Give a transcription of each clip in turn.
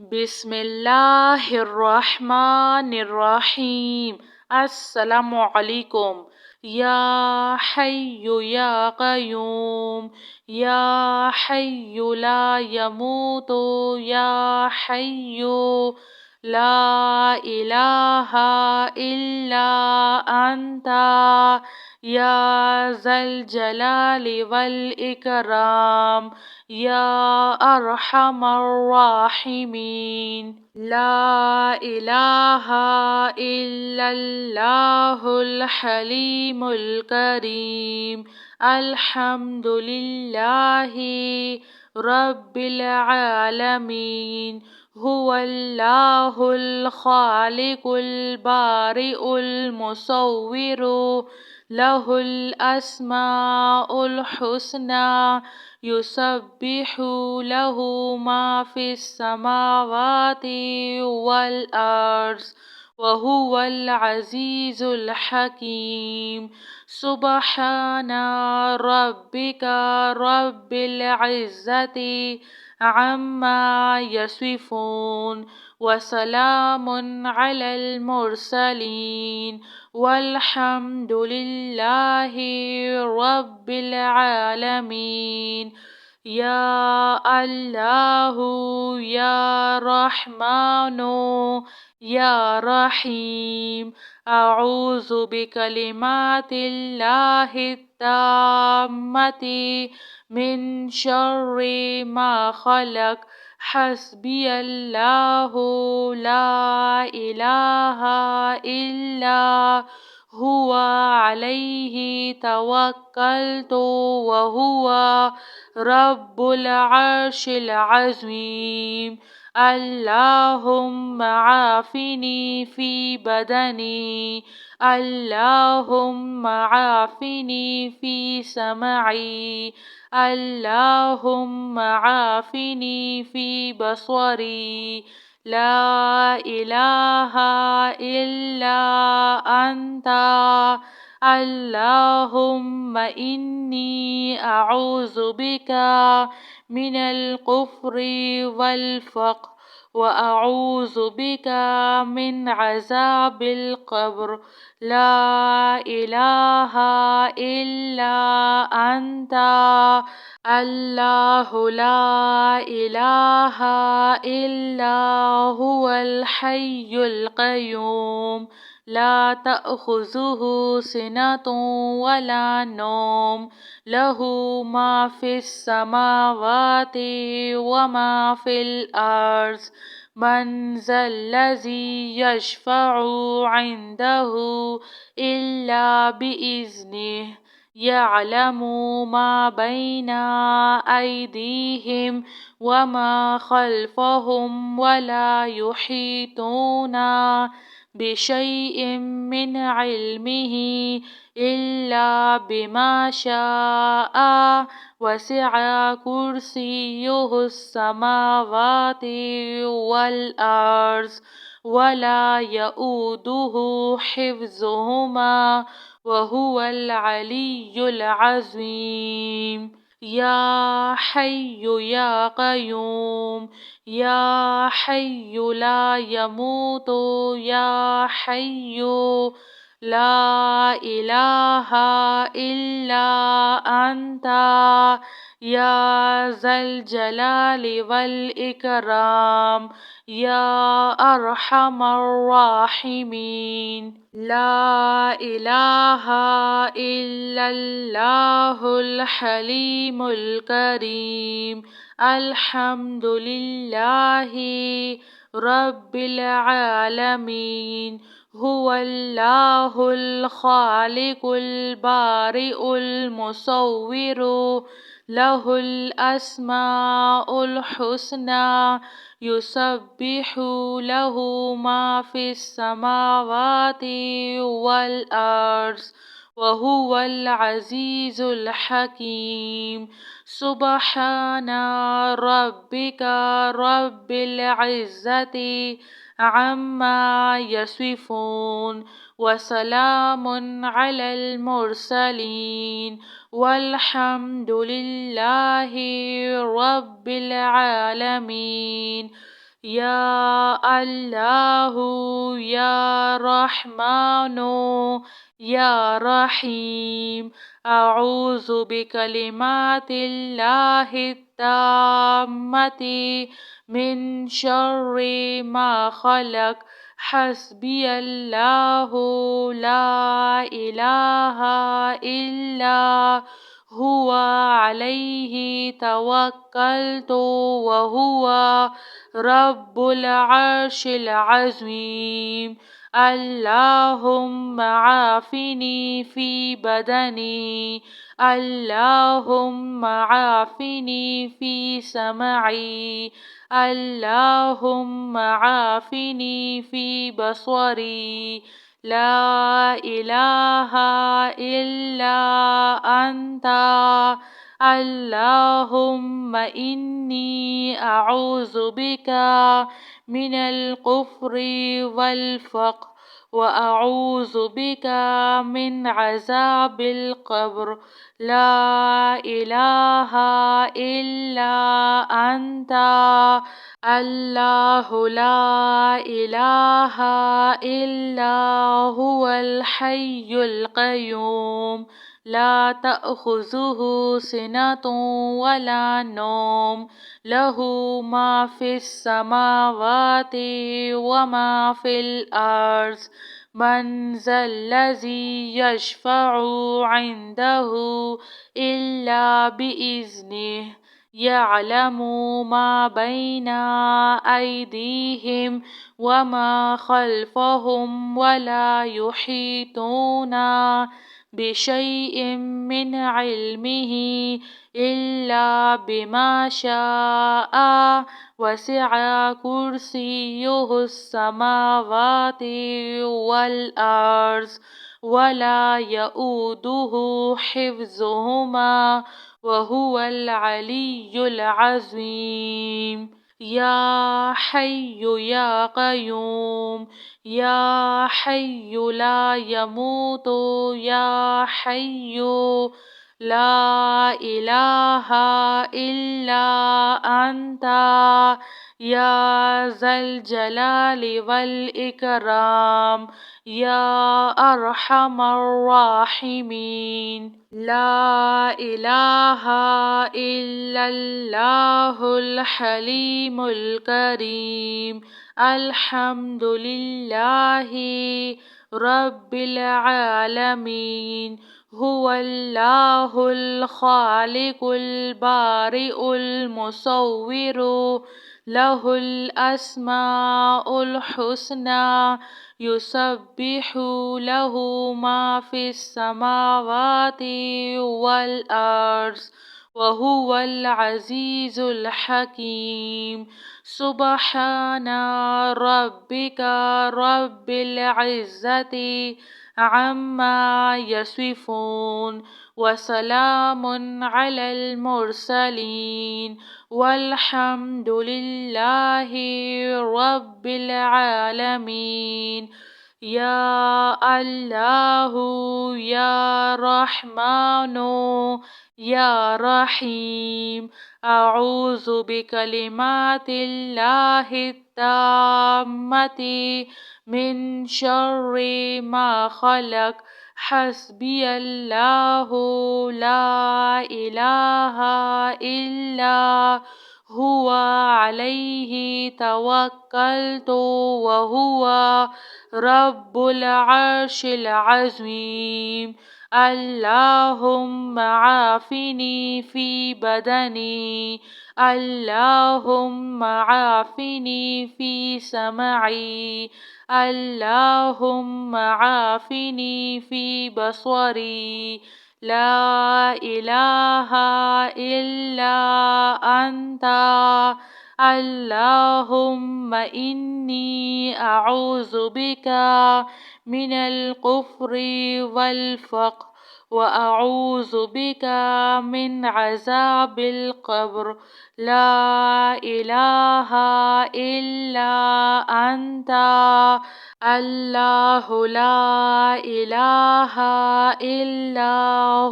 बिस्मिल्लाहिर्रहमानिर्रहीम। अस्सलामु अलैकुम। या हय्यु या क़य्यूम, या हय्यु ला यमूतु, या हय्यु ला इलाहा इल्ला अंता, या ज़ल जलाली वल इकराम, या अरहमर राहिमीन। ला इलाहा इल्लल्लाहुल हलीमुल करीम। अल्हम्दुलिल्लाहि रब्बिल आलमीन। हुवल्लाहुल खालिकुल बारिउल मुसव्विरु, लहुल अस्माउल हुस्ना, युसब्बिहु लहु मा फिस समावाति वल अर्ज़, व हुवल अज़ीज़ुल हकीम। सुब्हाना रब्बिका रब्बिल इज़्ज़ति अम्मा यसिफून, व सलामुन अलल मुरसलीन, वल्हम्दुलिल्लाहि रब्बिल आलमीन। या अल्लाहु या रहमानु या रहीम। अऊज़ु बिकलिमातिल्लाहि ताम्मति मिन शर्रि मा खलक। हस्बियल्लाहु ला इलाहा इल्ला हुवा अलैहि तवक्कलतु व हुवा रब्बुल अर्शिल अज़ीम। अल्लाहुम्मा आफ़िनी फ़ी बदनी, अल्लाहुम्मा आफ़िनी फ़ी समई, अल्लाहुम्मा आफ़िनी फ़ी बसरी। ला इलाहा इल्ला अंता, अल्लाहुम्मा इन्नी अऊज़ु बिका मिनल कुफ्रि वल फ़क़्र, व अऊज़ु बिका मिन अज़ाबिल क़ब्र। ला इलाहा इल्ला अंता, अल्लाहु ला इलाहा इल्ला हुवल हय्युल क़य्यूम। ला तअख़ुज़ुहु सिनतुन वला नौम, लहु मा फिस समावाति व मा फिल अर्ज़। मन ज़ल्लज़ी यशफ़अु इंदहु इल्ला बिइज़्निहि, यअलमु मा बैना अयदीहिम व मा खल्फ़हुम, वला युहीतूना बिशैइन मिन इल्मिही इल्ला बिमा शाअ। वसिअ कुर्सियुहुस समावाति वल अर्ज़, वला यऊदुहु हिफ्ज़ुहुमा, व हुवल अलियुल अज़ीम। या हय्यु या क़य्यूम, या हय्यु ला यमूतु, या हय्यु ला इलाहा इल्ला अंता, या ज़ल जलाली वल इकराम, या अरहमर राहिमीन। ला इलाहा इल्लल्लाहुल हलीमुल करीम। अल्हम्दुलिल्लाहि रब्बिल आलमीन। हुवल्लाहुल खालिकुल बारिउल मुसव्विरु, लहुल अस्माउल हुस्ना, युसब्बिहु लहु मा फिस समावाति वल अर्ज़, व हुवल अज़ीज़ुल हकीम। सुब्हाना रब्बिका रब्बिल इज़्ज़ति अम्मा यसिफून, व सलामुन अलल मुरसलीन, वल्हम्दुलिल्लाहि रब्बिल आलमीन। يا الله يا رحمن يا رحيم. أعوذ بكلمات الله التامة من شر ما خلق. حسبي الله لا إله إلا هو عليه توكلت وهو رب العرش العظيم. اللهم عافني في بدني، اللهم عافني في سمعي، اللهم عافني في بصري. لا إله إلا أنت. اللهم إني أعوذ بك من الكفر والفقر، وأعوذ بك من عذاب القبر. لا إله إلا أنت. الله لا إله إلا هو الحي القيوم، لا تأخذه سنة ولا نوم، له ما في السماوات وما في الأرض. من ذا الذي يشفع عنده إلا بإذنه. يعلم ما بين أيديهم وما خلفهم، ولا يحيطون بشيء من علمه إلا بما شاء. وسع كرسيه السماوات والأرض، ولا يؤوده حفظهما وهو العلي العظيم. يا حي يا قيوم، يا حي لا يموت، يا حي لا إله إلا أنت. يا ذا الجلال والإكرام، يا أرحم الراحمين. لا إله إلا الله الحليم الكريم. الحمد لله رب العالمين. هو الله الخالق البارئ المصور، له الأسماء الحسنى. يسبح له ما في السماوات والأرض، وهو العزيز الحكيم. سبحان ربك رب العزة عما يصفون، وسلام على المرسلين، والحمد لله رب العالمين. يا الله يا رحمن يا رحيم. أعوذ بكلمات الله التامة من شر ما خلق. حسبي الله لا إله إلا هو عليه توكلت وهو رب العرش العظيم. اللهم عافني في بدني، اللهم عافني في سمعي، اللهم عافني في بصري. لا إله إلا أنت. اللهم إني أعوذ بك من الكفر والفقر، وأعوذ بك من عذاب القبر. لا إله إلا أنت. الله لا إله إلا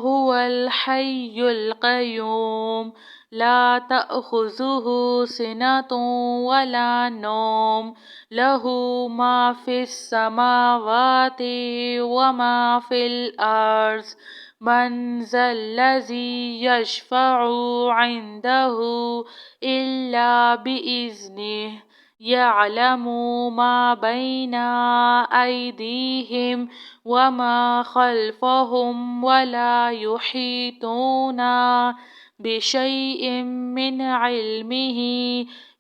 هو الحي القيوم، لا تأخذه سنة ولا نوم له ما في السماوات وما في الأرض من ذا الذي يشفع عنده إلا بإذنه يعلم ما بين أيديهم وما خلفهم ولا يحيطون بشيء من علمه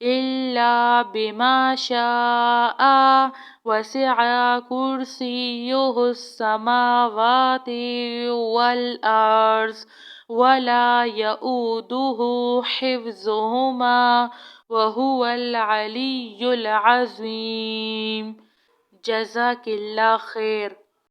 إلا بما شاء وسع كرسيه السماوات والأرض ولا يؤوده حفظهما وهو العلي العظيم. جزاك الله خير.